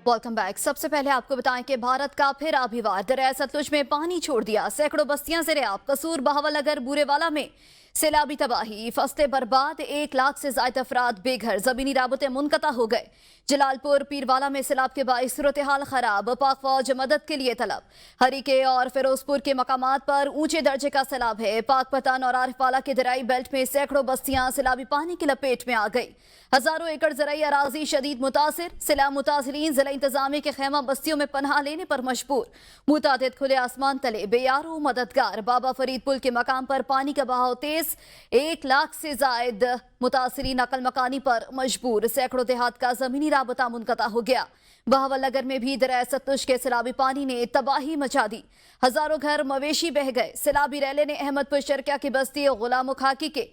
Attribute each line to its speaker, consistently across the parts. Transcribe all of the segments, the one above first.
Speaker 1: Welcome back. सबसे पहले आपको बताएं कि भारत का फिर आभिवार दरिया सतलुज में पानी छोड़ दिया, सैकड़ों बस्तियां ज़ेर-ए-आब, कसूर, बहावलनगर, बूरेवाला में सैलाबी तबाही, फसलें बर्बाद, 1 लाख से ज्यादा अफराद बेघर, जमीनी राबते मुनक़ता हो गए। जलालपुर पीरवाला में सैलाब के बाइस सूरत हाल खराब, पाक फौज मदद के लिए तलब। हरीके और फिरोजपुर के मकामात पर ऊंचे दर्जे का सैलाब है। पाक पतन और आरिफवाला के दरियाई बेल्ट में सैकड़ों बस्तियां सैलाबी पानी की लपेट में आ गई। हजारों एकड़ ज़राई अराजी शदीद मुतासिर, सैलाब मुतासिरीन जिला इंतजामिया के खैमा बस्तियों में पनाह लेने पर मजबूर। मुतादिद खुले आसमान तले बेयारो मददगार। बाबा फरीद पुल के मकाम पर पानी का बहाव तेज, 1 लाख से जायद मुतासिरीन नकल मकानी पर मजबूर। सैकड़ों देहात का जमीनी राबता मुनक़ता हो गया। बहावलनगर में भी दरिया सतलुज के सैलाबी पानी ने तबाही मचा दी, हजारों घर मवेशी बह गए। सैलाबी रैले ने अहमदपुर शर्किया की बस्ती गुलाम खाकी के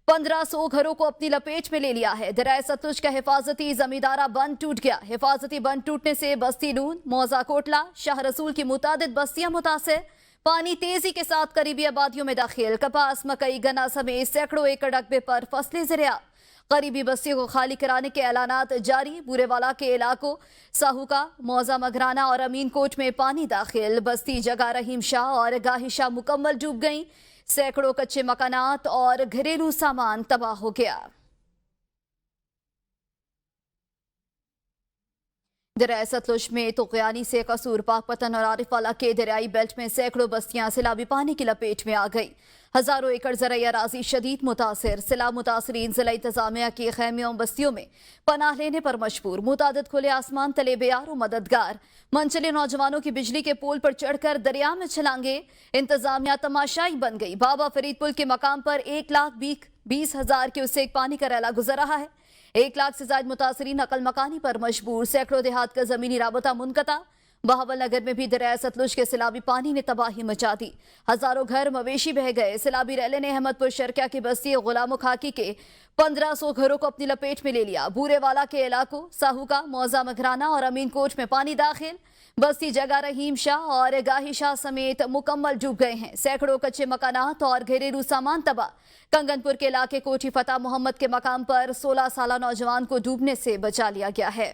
Speaker 1: 1500 घरों को अपनी लपेट में ले लिया है। दरिया सतलुज का हिफाजती जमींदारा बंद टूट गया। हिफाजती बंद टूटने से बस्ती नून, मौजा कोटला, शाह रसूल की मुतादिद बस्तियां मुतासिर। पानी तेजी के साथ करीबी आबादियों में दाखिल। कपास, मकई, गन्ना समेत सैकड़ों एकड़ रकबे पर फसलें ज़ेर-ए-आब। करीबी बस्तियों को खाली कराने के ऐलानात जारी। बूरेवाला के इलाकों साहूका, मौजा मगराना और अमीन कोट में पानी दाखिल। बस्ती जगह रहीम शाह और गाही शाह मुकम्मल डूब गई। सैकड़ों कच्चे मकानात और घरेलू सामान तबाह हो गया। दरिया सतलुज में तुग़यानी से कसूर, पाकपतन और आरिफवाला के दरियाई बेल्ट में सैकड़ों बस्तियां सैलाबी पानी की लपेट में आ गई। हजारों एकड़ ज़राई अराजी शदीद मुतासिर। सैलाब मुतासिरीन जिला इंतजामिया की खैमियों बस्तियों में पनाह लेने पर मजबूर। मुतादिद खुले आसमान तले बेयारो मददगार। मनचले नौजवानों की बिजली के पोल पर चढ़कर दरिया में छलांगे। इंतजामिया तमाशाई बन गई। बाबा फरीद पुल के मकाम पर 1,20,000 क्यूसेक पानी का रैला गुजर रहा है। 1 लाख से ज्यादा मुतासिरीन नकल मकानी पर मजबूर। सैकड़ों देहात का जमीनी राबता मुनक़ता। बहावलनगर में भी दरिया सतलुज के सैलाबी पानी ने तबाही मचा दी, हजारों घर मवेशी बह गए। सैलाबी रैले ने अहमदपुर शर्किया की बस्ती गुलाम खाकी के 1500 घरों को अपनी लपेट में ले लिया। बूरेवाला के इलाकों साहूका, मौजा मगराना और अमीन कोट में पानी दाखिल। बस्ती जगह रहीम शाह और गाही शाह समेत मुकम्मल डूब गए हैं। सैकड़ों कच्चे मकानात और घरेलू सामान तबाह। कंगनपुर के इलाके कोठी फतेह मोहम्मद के मकाम पर 16 साल नौजवान को डूबने से बचा लिया गया है।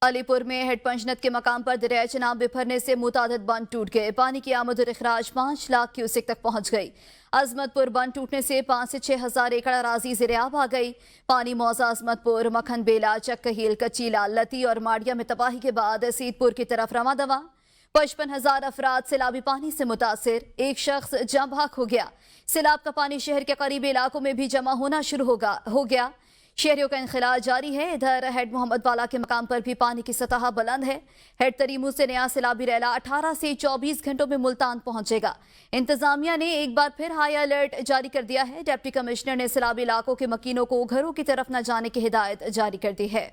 Speaker 1: अलीपुर में हेड पंचनद के मकाम पर दरिया चनाब बिफरने से मुतादिद बंद टूट गए। पानी की आमद और इखराज 5 लाख क्यूसेक तक पहुंच गई। अजमतपुर बंद टूटने से 5 से 6 हजार एकड़ अराजी ज़ेर-ए-आब आ गई। पानी मौजा, अजमतपुर, मखन बेला, चक्कहील, कचीला, लती और माड़िया में तबाही के बाद सीतपुर की तरफ रवा दवा। 55,000 अफराद सैलाबी पानी से मुतासिर। एक शख्स जाँ बहक हो गया। सैलाब का पानी शहर के करीबी इलाकों में भी जमा होना शुरू हो गया। शहरियों का इंखिला जारी है। इधर हेड मोहम्मद वाला के मकाम पर भी पानी की सतह बुलंद है। हेड तरीमू से नया सैलाबी रैला 18 से 24 घंटों में मुल्तान पहुंचेगा। इंतजामिया ने एक बार फिर हाई अलर्ट जारी कर दिया है। डिप्टी कमिश्नर ने सैलाबी इलाकों के मकीनों को घरों की तरफ न जाने की हिदायत जारी कर दी है।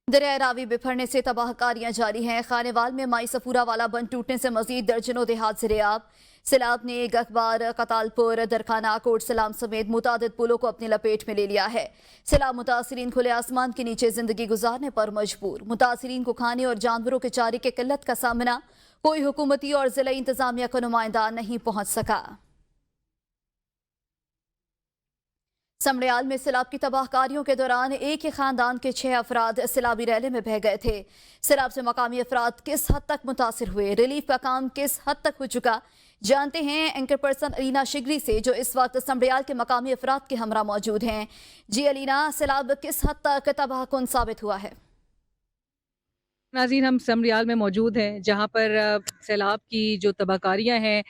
Speaker 1: दरिया रावी बिफरने से तबाहकारियां जारी हैं। खानेवाल में माई सफूरा वाला बंद टूटने से मजीद दर्जनों देहात ज़ेर-ए-आब। सैलाब ने गखबार, कतालपुर, दरखाना, कोट सलाम समेत मुतादिद पुलों को अपनी लपेट में ले लिया है। सैलाब मुतासिरीन खुले आसमान के नीचे जिंदगी गुजारने पर मजबूर। मुतासिरीन को खाने और जानवरों के चारे की किल्लत का सामना। कोई हुकूमती और जिला इंतजामिया का नुमाइंदा नहीं पहुंच सका। समड़ियाल में सैलाब की तबाहकारियों के दौरान एक ही खानदान के 6 अफराद सैलाबी रैले में बह गए थे। सैलाब से मकामी अफराद किस हद तक मुतासिर हुए, रिलीफ का काम किस हद तक हो चुका, जानते हैं एंकर पर्सन अलीना शिगरी से, जो इस वक्त समड़ियाल के मकामी अफराद के हमरा मौजूद हैं। जी अलीना, सैलाब किस हद तक तबाहकुन साबित हुआ है?
Speaker 2: नाज़रीन, हम समरियाल में मौजूद हैं जहाँ पर सैलाब की जो तबाहकारियाँ हैं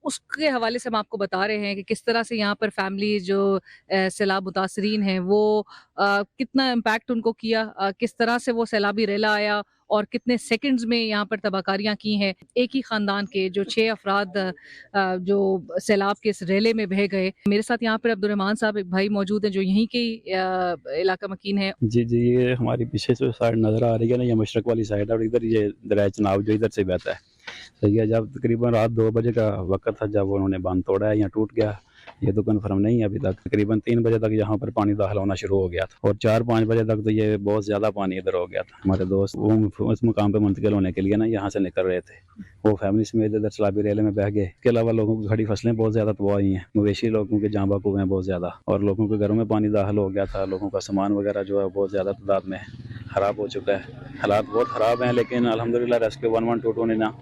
Speaker 2: उसके हवाले से हम आपको बता रहे हैं कि किस तरह से यहाँ पर फैमिली जो सैलाब मुतासरीन हैं वो कितना इम्पैक्ट उनको किया, किस तरह से वो सैलाबी रेला आया और कितने सेकंड्स में यहाँ पर तबाहकारियाँ की हैं। एक ही ख़ानदान के जो 6 अफराद जो सैलाब के इस रेले में बह गए। मेरे साथ यहाँ पर अब्दुर्रहमान साहब एक भाई मौजूद हैं जो यहीं के इलाका मकीन है।
Speaker 3: जी जी, ये हमारी पीछे से साइड नज़र आ रही है ना, ये मशरक वाली साइड है और इधर ये दरिया चनाब जो इधर से बहता है। सही है, जब तकरीबन रात 2 बजे का वक्त था जब उन्होंने बांध तोड़ा है, यहाँ टूट गया ये तो कंफर्म नहीं है अभी तक। तकरीबन 3 बजे तक यहाँ पर पानी दाखिल होना शुरू हो गया था और 4-5 बजे तक तो ये बहुत ज़्यादा पानी इधर हो गया था। हमारे दोस्त वो उस मुकाम पे मुंतकिल होने के लिए ना यहाँ से निकल रहे थे, वो फैमिली समेत इधर सलाबी रेले में बह गए। इसके अलावा लोगों की खड़ी फसलें बहुत ज़्यादा तबाह हुई हैं, मवेशी लोगों के जाँ बाक हुए हैं बहुत ज़्यादा, और लोगों के घरों में पानी दाखिल हो गया था। लोगों का सामान वगैरह जो है बहुत ज़्यादा तादाद में ख़राब हो चुका है। हालात बहुत ख़राब हैं, लेकिन अल्हम्दुलिल्लाह रेस्क्यू 112 ने ना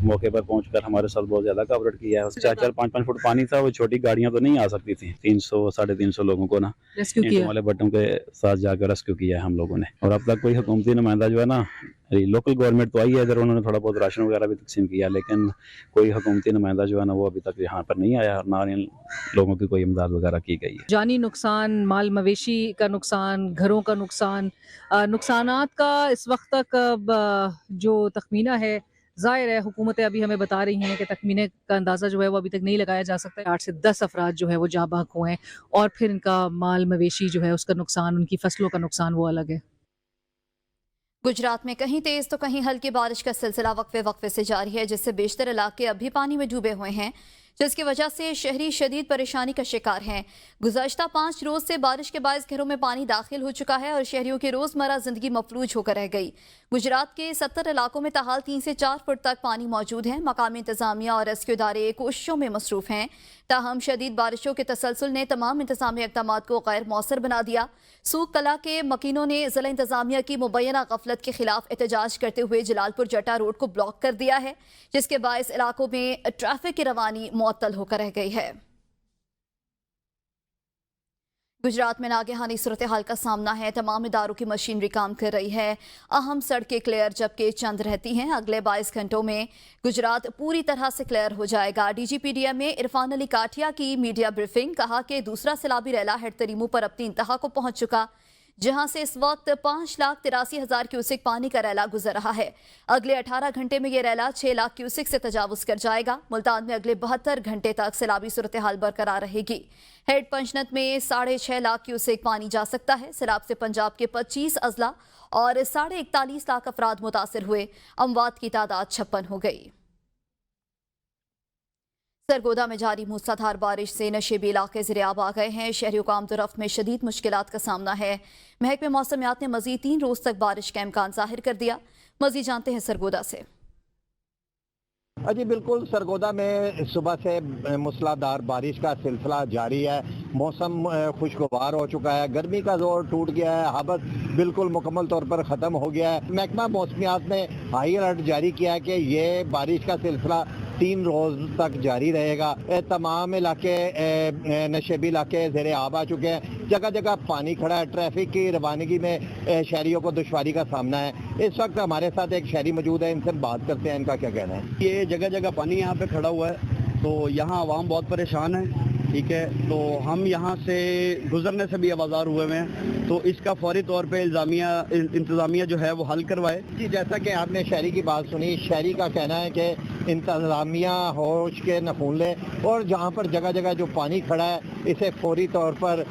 Speaker 3: मौके पर पहुंचकर हमारे साथ बहुत ज़्यादा कवरेट किया है। 4-4, 5-5 फुट पानी था, वो छोटी गाड़ियां तो नहीं आ सकती थी। 300-350 लोगों को ना
Speaker 2: रेस्क्यू
Speaker 3: ईंटों
Speaker 2: किया।
Speaker 3: वाले भट्टों के साथ जाकर रेस्क्यू किया है हम लोगों ने। और अब तक कोई हुकूमती नुमाइंदा जो है ना, लोकल गवर्नमेंट तो आई है इधर, उन्होंने थोड़ा बहुत राशन वगैरह भी तकसीम किया, लेकिन कोई हुकूमती नुमाइंदा जो है ना वो अभी तक यहाँ पर नहीं आया, ना इन लोगों की कोई इमदाद वगैरह की गई है।
Speaker 2: जानी नुकसान, माल मवेशी का नुकसान, घरों का नुकसान, नुकसानात का इस वक्त तक जो तखमीना है, ज़ाहिर है हुकूमतें अभी हमें बता रही हैं कि तखमीने का अंदाज़ा जो है वो अभी तक नहीं लगाया जा सकता है। 8 से 10 अफराद जो है वो जाँ बाक हुए हैं और फिर इनका माल मवेशी जो है उसका नुकसान, उनकी फसलों का नुकसान वो अलग है।
Speaker 1: गुजरात में कहीं तेज तो कहीं हल्की बारिश का सिलसिला वक्फे वक्फे से जारी है, जिससे बेशतर इलाके अब भी पानी में डूबे हुए हैं, जिसकी वजह से शहरी शदीद परेशानी का शिकार हैं। गुज़श्ता 5 रोज से बारिश के बायस घरों में पानी दाखिल हो चुका है और शहरियों की रोजमर्रा जिंदगी मफलूज होकर रह गई। गुजरात के 70 इलाकों में ताहाल 3 से 4 फुट तक पानी मौजूद है। मकामी इंतजामिया और रेस्क्यू इदारे कोशिशों में मसरूफ हैं, ताहम शदीद बारिशों के तसलसल ने तमाम इंतजामी इक़दाम को गैर मौसर बना दिया। सूख कला के मकीनों ने ज़िला इंतजामिया की मुबैना गफलत के खिलाफ एहतजाज करते हुए जलालपुर जटा रोड को ब्लॉक कर दिया है, जिसके बायस इलाकों में ट्रैफिक की रवानी मुअत्तल होकर रह गई है। गुजरात में नागहानी सूरत हाल का सामना है। तमाम इदारों की मशीनरी काम कर रही है। अहम सड़कें क्लियर जबकि चंद रहती हैं। अगले 22 घंटों में गुजरात पूरी तरह से क्लियर हो जाएगा। DGPDM में इरफान अली काठिया की मीडिया ब्रीफिंग, कहा कि दूसरा सैलाबी रैला हेड तरीमू पर अपनी इंतहा को पहुंच चुका, जहां से इस वक्त 5,83,000 क्यूसिक पानी का रैला गुजर रहा है। अगले 18 घंटे में यह रैला 6 लाख क्यूसिक से तजावुज कर जाएगा। मुल्तान में अगले 72 घंटे तक सैलाबी सूरत हाल बरकरार रहेगी। हेड पंचनत में 6.5 लाख क्यूसिक पानी जा सकता है। सैलाब से पंजाब के 25 अजला और 41.5 लाख अफराद मुतासिर हुए। अमवात की तादाद 56 हो गई। सरगोदा में जारी मूसलाधार बारिश से नशेबी इलाके ज़िरियाब आ गए हैं। शहरियों को आमदोरफ्त में शदीद मुश्किलात का सामना है। महकमे मौसमियात ने मजीद 3 रोज तक बारिश का इम्कान जाहिर कर दिया। मजीद जानते हैं सरगोदा से।
Speaker 4: जी बिल्कुल, सरगोदा में सुबह से मूसलाधार बारिश का सिलसिला जारी है। मौसम खुशगवार हो चुका है, गर्मी का जोर टूट गया है, हबस बिल्कुल मुकम्मल तौर पर ख़त्म हो गया है। महकमा मौसमियात ने हाई अलर्ट जारी किया है कि ये बारिश का सिलसिला 3 रोज तक जारी रहेगा। तमाम इलाके नशेबी इलाके ज़ेरे आब आ चुके हैं। जगह जगह पानी खड़ा है। ट्रैफिक की रवानगी में शहरियों को दुश्वारी का सामना है। इस वक्त हमारे साथ एक शहरी मौजूद है, इनसे बात करते हैं, इनका क्या कहना है।
Speaker 5: ये जगह जगह पानी यहाँ पे खड़ा हुआ है, तो यहाँ आवाम बहुत परेशान है। ठीक है, तो हम यहाँ से गुजरने से भी आवाज़ार हुए हुए हैं, तो इसका फौरी तौर पे इंतज़ामिया जो है वो हल करवाए।
Speaker 4: जी, जैसा कि आपने शहरी की बात सुनी, शहरी का कहना है कि इंतज़ामिया होश के नखून ले और जहाँ पर जगह जगह जो पानी खड़ा है इसे फौरी तौर पर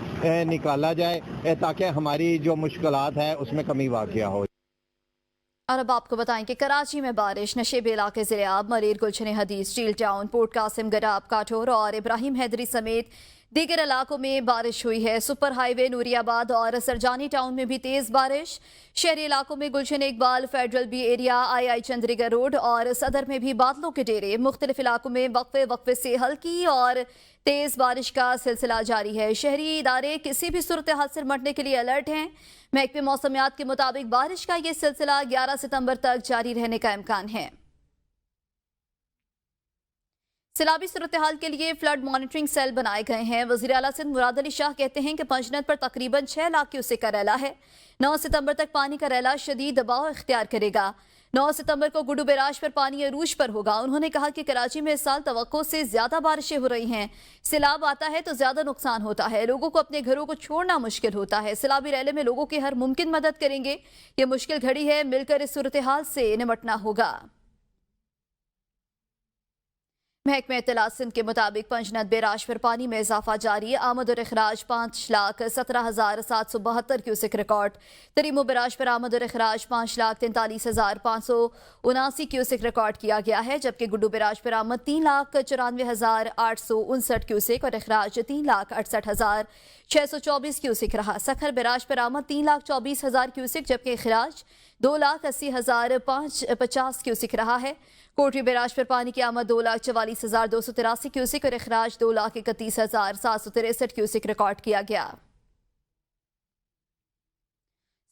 Speaker 4: निकाला जाए ताकि हमारी जो मुश्किलात है उसमें कमी वाक़या हो।
Speaker 1: और अब आपको बताएं कि कराची में बारिश, नशेबी इलाके ज़िरियाब, मरीर, गुलशन हदीस, स्टील टाउन, पोर्ट कासिम, गराब, काठोर और इब्राहिम हैदरी समेत दीगर इलाकों में बारिश हुई है। सुपर हाईवे नूरियाबाद और सरजानी टाउन में भी तेज बारिश। शहरी इलाकों में गुलशन इकबाल, फेडरल बी एरिया, आई चंद्रिका रोड और सदर में भी बादलों के डेरे। मुख्तलिफ इलाकों में वक्फे वक्फे से हल्की और तेज बारिश का सिलसिला जारी है। शहरी इदारे किसी भी सूरत हाल से निपटने के लिए अलर्ट हैं। महकमे मौसमियात के मुताबिक बारिश का ये सिलसिला 11 सितंबर तक जारी रहने का इम्कान है। सैलाबी सूरत हाल के लिए फ्लड मॉनिटरिंग सेल बनाए गए हैं। वज़ीर आला सिंध मुराद अली शाह कहते हैं कि पंजनत पर तकरीबन 6 लाख क्यूसेक का रैला है। 9 सितंबर तक पानी का रैला शदीद दबाव इख्तियार करेगा। 9 सितंबर को गुडू बैराज पर पानी अरूज पर होगा। उन्होंने कहा कि कराची में इस साल तवक्को से ज्यादा बारिशें हो रही हैं। सैलाब आता है तो ज्यादा नुकसान होता है, लोगों को अपने घरों को छोड़ना मुश्किल होता है। सैलाबी रैले में लोगों की हर मुमकिन मदद करेंगे। ये मुश्किल घड़ी है, मिलकर इस सूरत हाल से निपटना होगा। महकमे इत्तलात सिंध के मुताबिक पंजनद बैराज पर पानी में इजाफा जारी है। आमद और अखराज 5,17,772 क्यूसिक रिकॉर्ड। तरीमो बैराज पर आमद और अखराज 5,43,579 क्यूसिक रिकॉर्ड किया गया है, जबकि गुड्डू बैराज पर आमद 3,94,859 क्यूसिक और अखराज 3,68,624 क्यूसिक रहा। सखर बैराज पर आमद 3,24,000 क्यूसिक, जबकि अखराज 2,80,050 क्यूसिक रहा है। कोटरी बैराज पर पानी की आमद 2,44,283 क्यूसिक और अखराज 2,31,763 क्यूसिक रिकॉर्ड किया गया।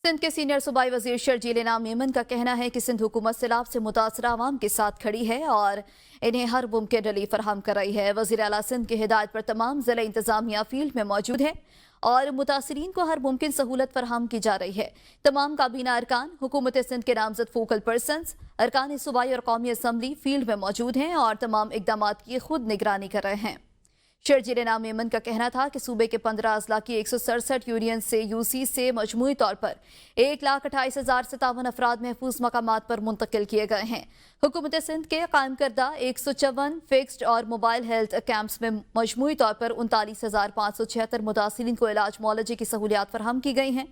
Speaker 1: सिंध के सीनियर सूबाई वजीर शर्जील इनाम मेमन का कहना है कि सिंध हुकूमत सैलाब से मुतासर आवाम के साथ खड़ी है और इन्हें हर मुमकिन रिलीफ फराहम कर रही है। वजीर आला सिंध की हिदायत पर तमाम जिला इंतजामिया फील्ड में मौजूद है और मुतासरीन को हर मुमकिन सहूलत फराहम की जा रही है। तमाम काबीना अरकान, हुकूमत सिंध के नामजद फोकल पर्सनस, अरकान सूबाई और कौमी असम्बली फील्ड में मौजूद हैं और तमाम इकदाम की खुद निगरानी कर रहे हैं। शर्जील इनाम मेमन का कहना था कि सूबे के 15 अजला की 167 यूनियन से यूसी से मजमूई तौर पर 1,28,057 अफराद महफूज मकामात पर मुंतकिल किए गए हैं। हुकूमत सिंध के कायम करदा 154 फिक्स्ड और मोबाइल हेल्थ कैंप्स में मजमूई तौर पर 39,576 मुतासिरीन को इलाज मौलजी की सहूलियात फराहम की गई हैं।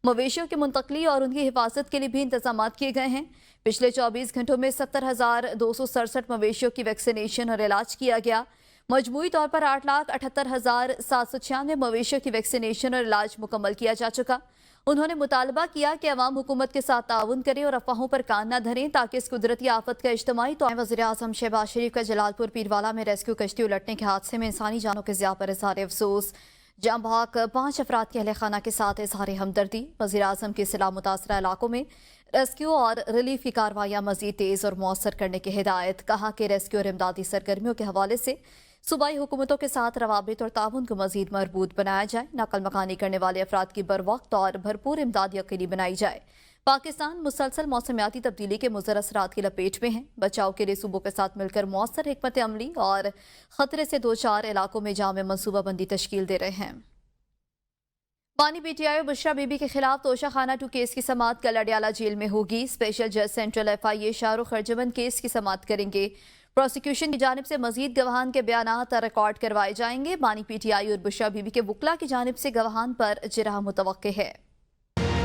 Speaker 1: मवेशियों की मुंतकली और उनकी हिफाजत के लिए भी इंतजाम किए गए हैं। पिछले 24 घंटों में 70,267 मवेशियों की वैक्सीनेशन और इलाज किया गया। मजमूई तौर पर 8,78,796 मवेशियों की वैक्सीनेशन और इलाज मुकम्मल किया जा चुका। उन्होंने मुतालबा किया कि अवाम हुकूमत के साथ ताउन करें और अफवाहों पर कान न धरें ताकि इस कुदरती आफत का इज्तमाही तौर। वज़ीर आज़म शहबाज शरीफ का जलालपुर पीरवाला में रेस्क्यू कश्ती उलटने के हादसे में इंसानी जानों के ज़िया पर इज़हार अफसोस। जाँ बहक 5 अफराद के अहले खाना के साथ इज़हार हमदर्दी। वज़ीर आज़म की इस्लाह मुतासरा इलाकों में रेस्क्यू और रिलीफ की कार्रवाइयाँ मज़ीद तेज़ और मौसर करने की हिदायत। कहा कि रेस्क्यू और इमदादी सरगर्मियों के हवाले से सूबाई हुकूमतों के साथ रवाबित और ताउन को मज़ीद मजबूत बनाया जाए। नकल मकानी करने वाले अफराद की बर वक्त और भरपूर इमदाद यकीनी बनाई जाए। पाकिस्तान मुसलसल मौसमियाती तब्दीली के मुज़र असरात की लपेट में है। बचाव के लिए सूबों के साथ मिलकर मौसर हिकमत अमली और खतरे से 2-4 इलाकों में जामे मनसूबाबंदी तश्कील दे रहे हैं। बानी पीटीआई और बुशरा बीबी के खिलाफ तोशाखाना 2 केस की समाअत कल अडयाला जेल में होगी। स्पेशल जज सेंट्रल FIA शाहरुख खरजमन केस की समाअत करेंगे। प्रोसिक्यूशन की जानिब से मजीद गवाहान के बयानात रिकॉर्ड करवाए जाएंगे। बानी पीटीआई और बुशरा बीबी के वकला की जानिब से गवाहान पर जिरह मुतवक्के है।